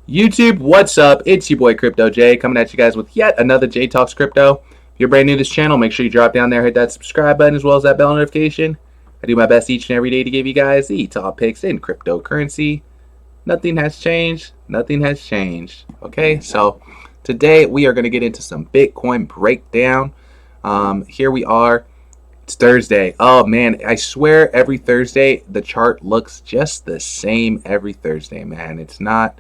YouTube, what's up? It's your boy Crypto J coming at you guys with yet another J Talks Crypto. If you're brand new to this channel, make sure you drop down there, hit that subscribe button as well as that bell notification. I do my best each and every day to give you guys the top picks in cryptocurrency. Nothing has changed. Nothing has changed. Okay, so today we are going to get into some Bitcoin breakdown. Here we are. It's Thursday. Oh man, I swear every Thursday the chart looks just the same every Thursday, man. It's not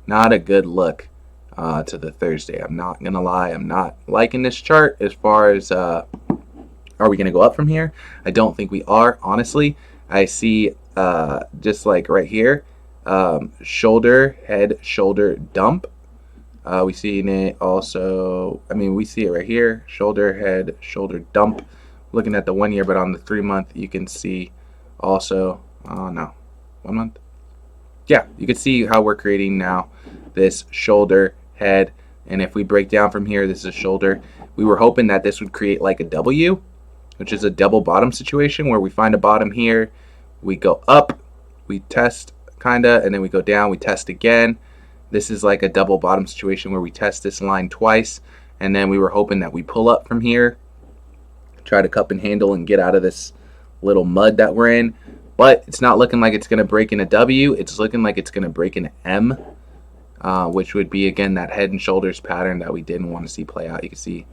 a good look to the Thursday. I'm not gonna lie. I'm not liking this chart as far as are we gonna go up from here? I don't think we are. Honestly, I see just like right here, shoulder, head, shoulder, dump. We see it also. I mean, we see it right here: shoulder, head, shoulder, dump. Looking at the 1 year, but on the 3 month, you can see also. Oh no, 1 month. Yeah, you can see how we're creating now this shoulder, head, and if we break down from here, this is a shoulder. We were hoping that this would create like a W, which is a double bottom situation where we find a bottom here, we go up, we test kinda, and then we go down, we test again. This is like a double bottom situation where we test this line twice, and then we were hoping that we pull up from here, try to cup and handle and get out of this little mud that we're in. But it's not looking like it's going to break in a W. It's looking like it's going to break in an M, which would be, again, that head and shoulders pattern that we didn't want to see play out. You can see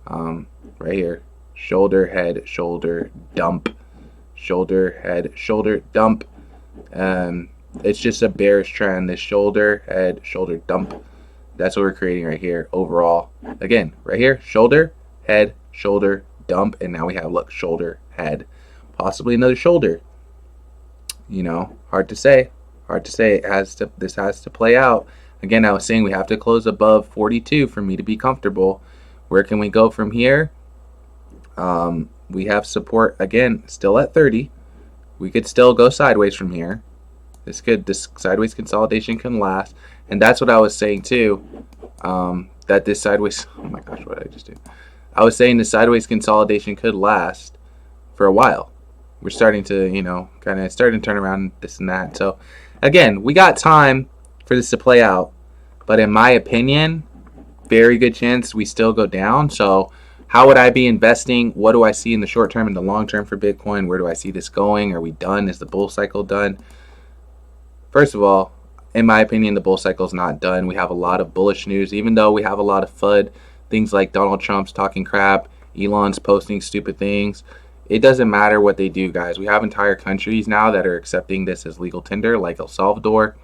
right here, shoulder, head, shoulder, dump, shoulder, head, shoulder, dump. It's just a bearish trend. This shoulder, head, shoulder, dump. That's what we're creating right here overall. Again, right here, shoulder, head, shoulder, dump. And now we have, look, shoulder, head, possibly another shoulder. You know, hard to say. Hard to say. This has to play out. Again, I was saying we have to close above 42 for me to be comfortable. Where can we go from here? We have support again, still at 30. We could still go sideways from here. This sideways consolidation can last, and that's what I was saying too. That this sideways. Oh my gosh, what did I just do? I was saying the sideways consolidation could last for a while. We're starting to, kind of starting to turn around this and that. So, again, we got time for this to play out. But in my opinion, very good chance we still go down. So, how would I be investing? What do I see in the short term and the long term for Bitcoin? Where do I see this going? Are we done? Is the bull cycle done? First of all, in my opinion, the bull cycle is not done. We have a lot of bullish news, even though we have a lot of FUD. Things like Donald Trump's talking crap, Elon's posting stupid things. It doesn't matter what they do, guys. We have entire countries now that are accepting this as legal tender, like El Salvador.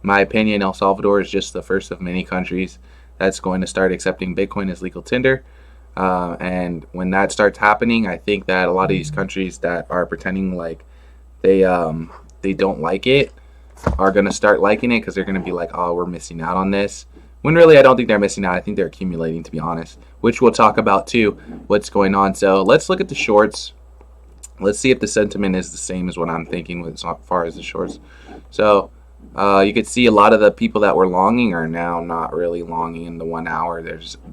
In my opinion, El Salvador is just the first of many countries that's going to start accepting Bitcoin as legal tender. And when that starts happening, I think that a lot of these countries that are pretending like they don't like it are going to start liking it because they're going to be like, oh, we're missing out on this. When really, I don't think they're missing out. I think they're accumulating, to be honest, which we'll talk about too, what's going on. So let's look at the shorts. Let's see if the sentiment is the same as what I'm thinking as far as the shorts. So you could see a lot of the people that were longing are now not really longing in the 1 hour.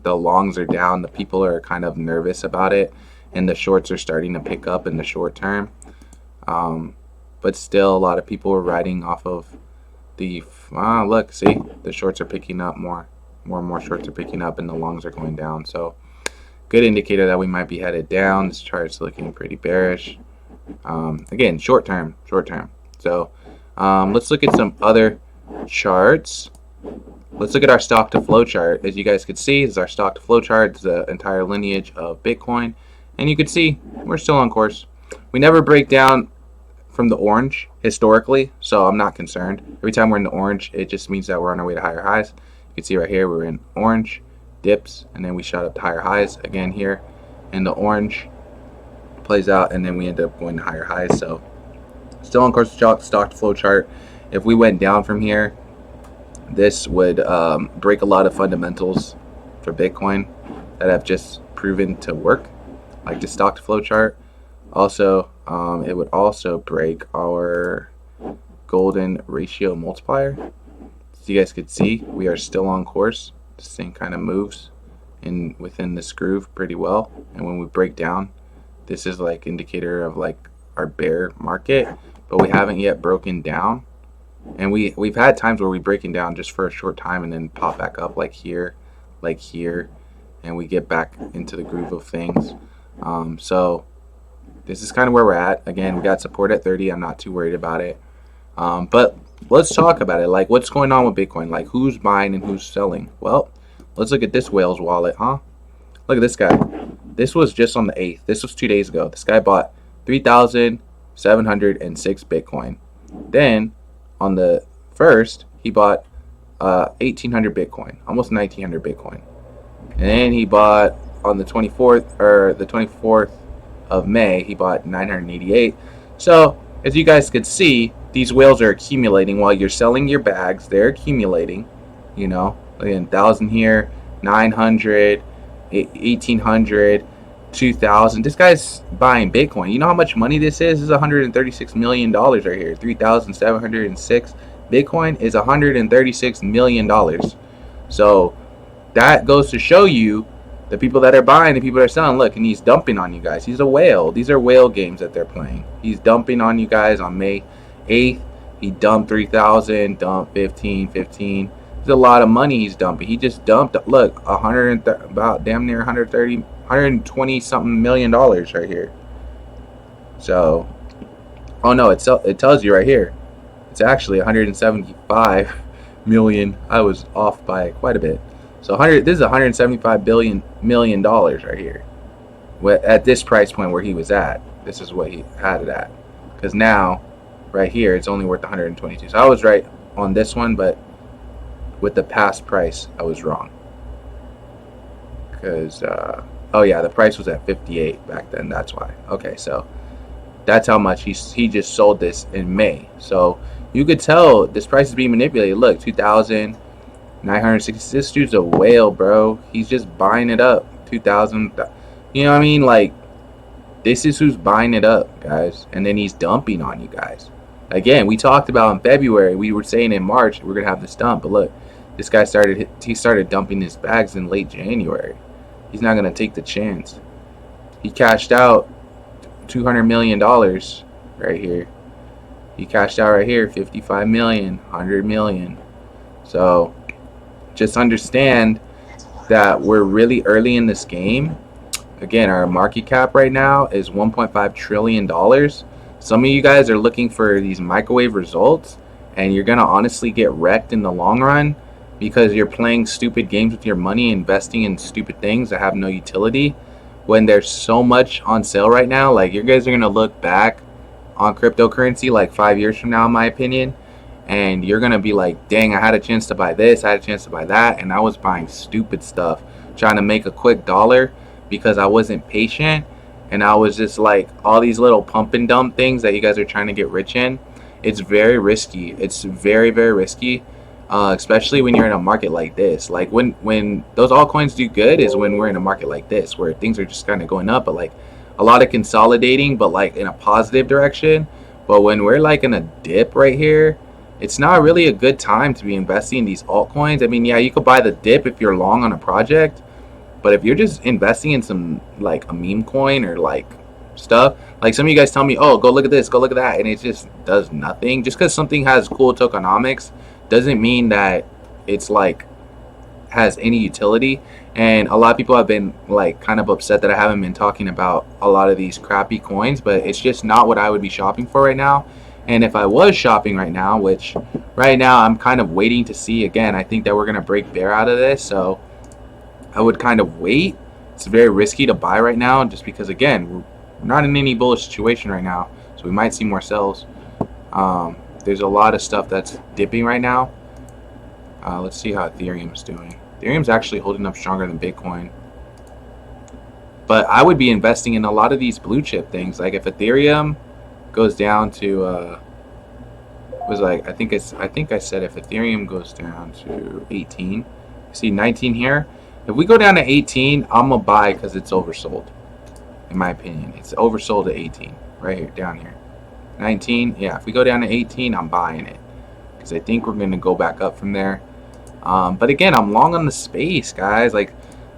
The longs are down. The people are kind of nervous about it, and the shorts are starting to pick up in the short term. But still, a lot of people are riding off of the look, see, the shorts are picking up more and more shorts are picking up, and the longs are going down. So good indicator that we might be headed down. This chart's looking pretty bearish. Again, short term. So let's look at some other charts. Let's look at our stock to flow chart. As you guys can see, this is our stock to flow chart. It's the entire lineage of Bitcoin, and you can see we're still on course. We never break down from the orange historically, so I'm not concerned. Every time we're in the orange, it just means that we're on our way to higher highs. You can see right here we're in orange, dips, and then we shot up to higher highs again here, and the orange plays out, and then we end up going to higher highs. So still on course to stock to flow chart. If we went down from here, this would break a lot of fundamentals for Bitcoin that have just proven to work, like the stock to flow chart. Also, it would also break our golden ratio multiplier. As you guys could see, we are still on course. This thing kind of moves within this groove pretty well. And when we break down, this is like indicator of like our bear market, but we haven't yet broken down And we've had times where we breaking down just for a short time and then pop back up like here, and we get back into the groove of things. So this is kind of where we're at. Again, we got support at 30. I'm not too worried about it. But let's talk about it. Like, what's going on with Bitcoin? Like, who's buying and who's selling? Well, let's look at this whale's wallet, huh? Look at this guy. This was just on the 8th. This was 2 days ago. This guy bought 3,706 Bitcoin. Then on the 1st, he bought 1,800 Bitcoin, almost 1,900 Bitcoin. And then he bought on the 24th of May, he bought 988. So as you guys could see, these whales are accumulating while you're selling your bags. They're accumulating, you know, again, 1,000 here, 900, 1,800, 2,000. This guy's buying Bitcoin. You know how much money this is? This is $136 million right here. 3,706 Bitcoin is $136 million. So that goes to show you the people that are buying, the people that are selling. Look, and he's dumping on you guys. He's a whale. These are whale games that they're playing. He's dumping on you guys on May 8th. He dumped 3,000, dumped 15. There's a lot of money he's dumping. He just dumped, look, about damn near 120 something million dollars right here. So, oh no, it tells you right here. It's actually 175 million. I was off by quite a bit. So this is 175 million dollars right here. At this price point where he was at, this is what he had it at. Because now, right here, it's only worth 122. So I was right on this one, but with the past price, I was wrong. Because, oh yeah, the price was at 58 back then. That's why. Okay, so that's how much he just sold this in May. So you could tell this price is being manipulated. Look, 2,960. This dude's a whale, bro. He's just buying it up. 2,000. You know what I mean? Like, this is who's buying it up, guys. And then he's dumping on you guys. Again, we talked about in February. We were saying in March we're gonna have this dump, but look, this guy started dumping his bags in late January. He's not gonna take the chance. He cashed out $200 million right here. He cashed out right here 55 million, 100 million. So just understand that we're really early in this game. Again, our market cap right now is $1.5 trillion. Some of you guys are looking for these microwave results, and you're gonna honestly get wrecked in the long run because you're playing stupid games with your money, investing in stupid things that have no utility when there's so much on sale right now. Like, you guys are gonna look back on cryptocurrency like 5 years from now, in my opinion, and you're gonna be like, dang, I had a chance to buy this, I had a chance to buy that, and I was buying stupid stuff trying to make a quick dollar because I wasn't patient. And I was just like, all these little pump and dump things that you guys are trying to get rich in. It's very risky. It's very, very risky, especially when you're in a market like this. Like, when those altcoins do good is when we're in a market like this, where things are just kind of going up, but like a lot of consolidating, but like in a positive direction. But when we're like in a dip right here, it's not really a good time to be investing in these altcoins. I mean, yeah, you could buy the dip if you're long on a project, but if you're just investing in some like a meme coin or like stuff, like some of you guys tell me, oh, go look at this, go look at that, and it just does nothing. Just because something has cool tokenomics doesn't mean that it's like has any utility. And a lot of people have been like kind of upset that I haven't been talking about a lot of these crappy coins, but it's just not what I would be shopping for right now. And if I was shopping right now, which right now I'm kind of waiting to see, again, I think that we're gonna break bear out of this, so I would kind of wait. It's very risky to buy right now just because, again, we're not in any bullish situation right now, so we might see more sells. There's a lot of stuff that's dipping right now. Let's see how Ethereum's doing. Ethereum's actually holding up stronger than Bitcoin. But I would be investing in a lot of these blue chip things. Like if Ethereum goes down to I think I said if Ethereum goes down to 18, see 19 here. If we go down to 18, I'm gonna buy because it's oversold. In my opinion, it's oversold at 18 right here, down here. 19, yeah. If we go down to 18, I'm buying it because I think we're gonna go back up from there. But again, I'm long on the space, guys. Like,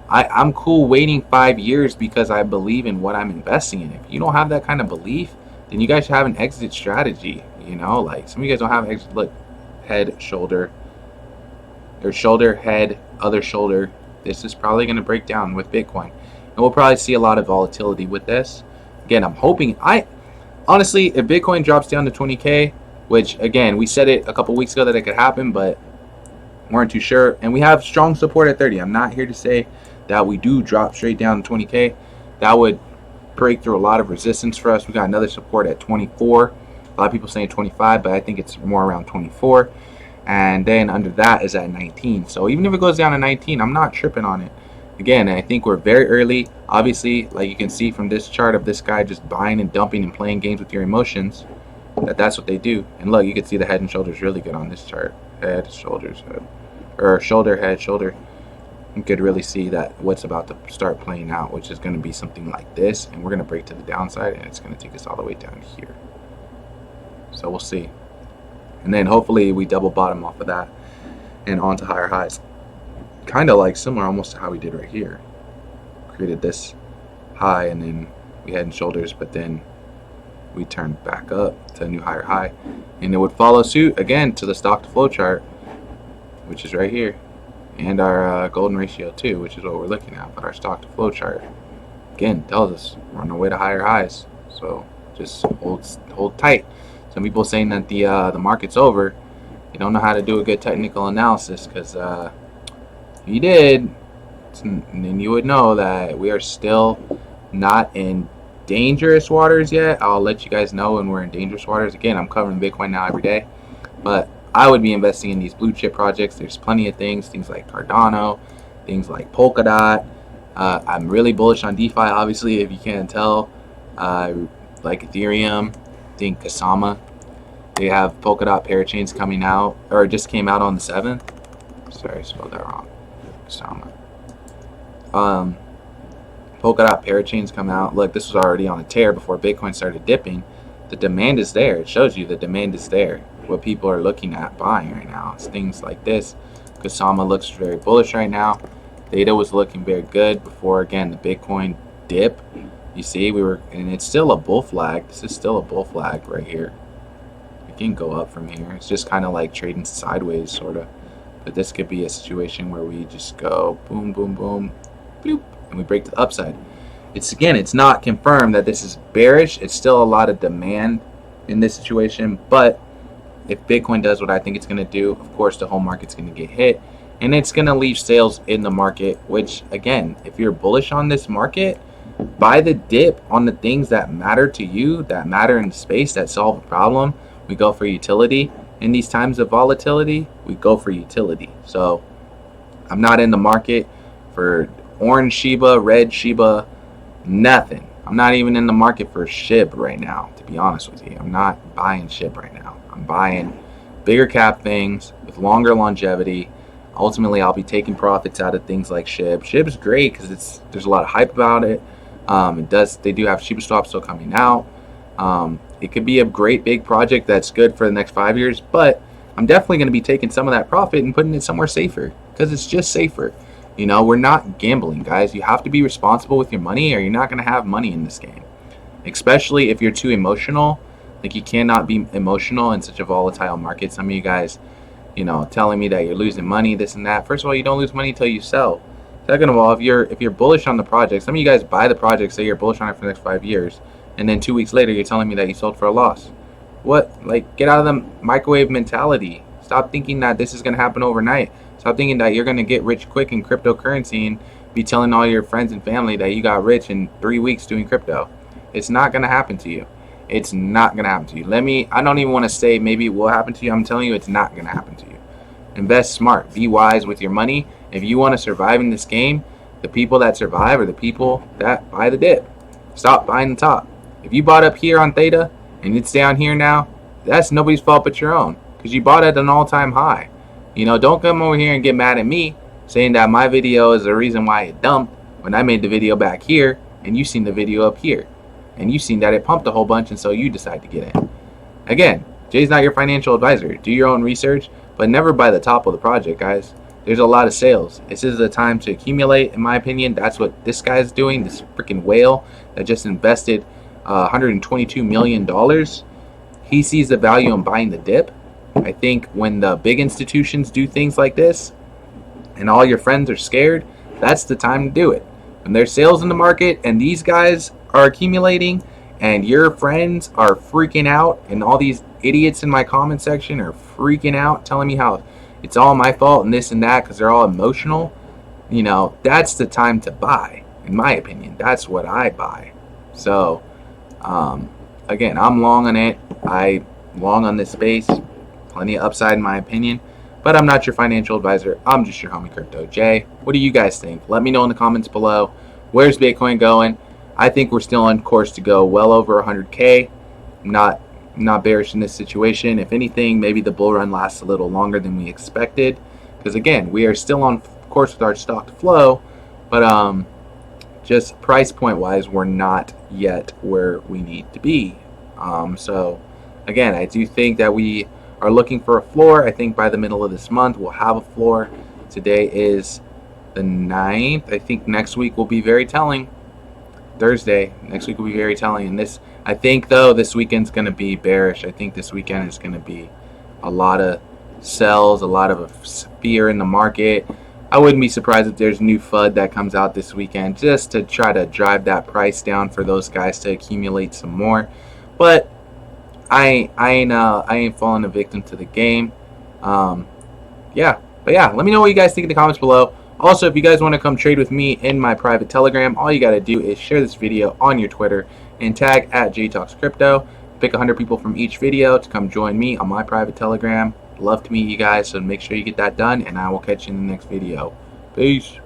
I'm cool waiting 5 years because I believe in what I'm investing in. If you don't have that kind of belief, then you guys should have an exit strategy. You know, like some of you guys don't have exit. Look, head, shoulder, or shoulder, head, other shoulder. This is probably going to break down with Bitcoin. And we'll probably see a lot of volatility with this. Again, I'm hoping, honestly, if Bitcoin drops down to 20K, which again, we said it a couple weeks ago that it could happen, but weren't too sure. And we have strong support at 30. I'm not here to say that we do drop straight down to 20K. That would break through a lot of resistance for us. We got another support at 24. A lot of people saying 25, but I think it's more around 24. And then under that is at 19. So even if it goes down to 19, I'm not tripping on it. Again, I think we're very early. Obviously, like you can see from this chart of this guy just buying and dumping and playing games with your emotions, that's what they do. And look, you can see the head and shoulders really good on this chart. Head, shoulders, head. Or shoulder, head, shoulder. You could really see that what's about to start playing out, which is going to be something like this. And we're going to break to the downside, and it's going to take us all the way down here. So we'll see. And then hopefully we double bottom off of that and onto higher highs. Kind of like similar almost to how we did right here. Created this high, and then we head and shoulders, but then we turned back up to a new higher high. And it would follow suit again to the stock to flow chart, which is right here. And our golden ratio too, which is what we're looking at. But our stock to flow chart, again, tells us we're on our way to higher highs. So just hold tight. Some people saying that the market's over. You don't know how to do a good technical analysis, because if you did, then you would know that we are still not in dangerous waters yet. I'll let you guys know when we're in dangerous waters. Again, I'm covering Bitcoin now every day, but I would be investing in these blue chip projects. There's plenty of things like Cardano, things like Polkadot. I'm really bullish on DeFi, obviously, if you can't tell. Like Ethereum, I think Kasama. They have Polkadot parachains coming out, or just came out on the 7th. Sorry, I spelled that wrong. Kasama. Polkadot parachains come out. Look, this was already on a tear before Bitcoin started dipping. The demand is there. It shows you the demand is there. What people are looking at buying right now. It's things like this. Kasama looks very bullish right now. Data was looking very good before, again, the Bitcoin dip. You see, and it's still a bull flag. This is still a bull flag right here. It can go up from here. It's just kind of like trading sideways, sort of. But this could be a situation where we just go boom, boom, boom, bloop, and we break to the upside. It's not confirmed that this is bearish. It's still a lot of demand in this situation. But if Bitcoin does what I think it's going to do, of course, the whole market's going to get hit. And it's going to leave sales in the market, which, again, if you're bullish on this market, buy the dip on the things that matter to you, that matter in space, that solve a problem. We go for utility. In these times of volatility, we go for utility. So I'm not in the market for orange Shiba, red Shiba, nothing. I'm not even in the market for SHIB right now, to be honest with you. I'm not buying SHIB right now. I'm buying bigger cap things with longer longevity. Ultimately, I'll be taking profits out of things like SHIB. SHIB is great because there's a lot of hype about it. They do have Shiba Swap still coming out. It could be a great big project that's good for the next 5 years, but I'm definitely going to be taking some of that profit and putting it somewhere safer, because it's just safer. You know, we're not gambling, guys. You have to be responsible with your money, or you're not going to have money in this game. Especially if you're too emotional. Like, you cannot be emotional in such a volatile market. Some of you guys, telling me that you're losing money, this and that. First of all, you don't lose money until you sell. Second of all, if you're bullish on the project, some of you guys buy the project, say you're bullish on it for the next 5 years, and then 2 weeks later you're telling me that you sold for a loss. What? Like, get out of the microwave mentality. Stop thinking that this is going to happen overnight. Stop thinking that you're going to get rich quick in cryptocurrency and be telling all your friends and family that you got rich in 3 weeks doing crypto. It's not going to happen to you. It's not going to happen to you. I don't even want to say maybe it will happen to you. I'm telling you, it's not going to happen to you. Invest smart. Be wise with your money. If you want to survive in this game, the people that survive are the people that buy the dip. Stop buying the top. If you bought up here on Theta and it's down here now, that's nobody's fault but your own, because you bought at an all-time high. Don't come over here and get mad at me saying that my video is the reason why it dumped when I made the video back here and you seen the video up here and you seen that it pumped a whole bunch, and so you decide to get in. Again, Jay's not your financial advisor. Do your own research, but never buy the top of the project, guys. There's a lot of sales. This is the time to accumulate, in my opinion. That's what this guy's doing, this freaking whale that just invested $122 million. He sees the value in buying the dip. I think when the big institutions do things like this and all your friends are scared, that's the time to do it. When there's sales in the market and these guys are accumulating and your friends are freaking out and all these idiots in my comment section are freaking out telling me how it's all my fault and this and that because they're all emotional, that's the time to buy. In my opinion, that's what I buy. So, again, I'm long on it. I long on this space. Plenty of upside in my opinion. But I'm not your financial advisor. I'm just your homie Crypto Jay. What do you guys think? Let me know in the comments below. Where's Bitcoin going? I think we're still on course to go well over 100K. Not bearish in this situation. If anything, maybe the bull run lasts a little longer than we expected. Because again, we are still on course with our stock to flow. But just price point wise, we're not yet where we need to be. So again, I do think that we are looking for a floor. I think by the middle of this month we'll have a floor. Today is the 9th. I think next week will be very telling. Thursday next week will be very telling. And this, I think though, this weekend's going to be bearish. I think this weekend is going to be a lot of sells, a lot of fear in the market. I wouldn't be surprised if there's new FUD that comes out this weekend just to try to drive that price down for those guys to accumulate some more. But I ain't falling a victim to the game. Yeah, let me know what you guys think in the comments below. Also, if you guys want to come trade with me in my private Telegram, all you got to do is share this video on your Twitter and tag at JTalksCrypto. Pick 100 people from each video to come join me on my private Telegram. Love to meet you guys, so make sure you get that done, and I will catch you in the next video. Peace.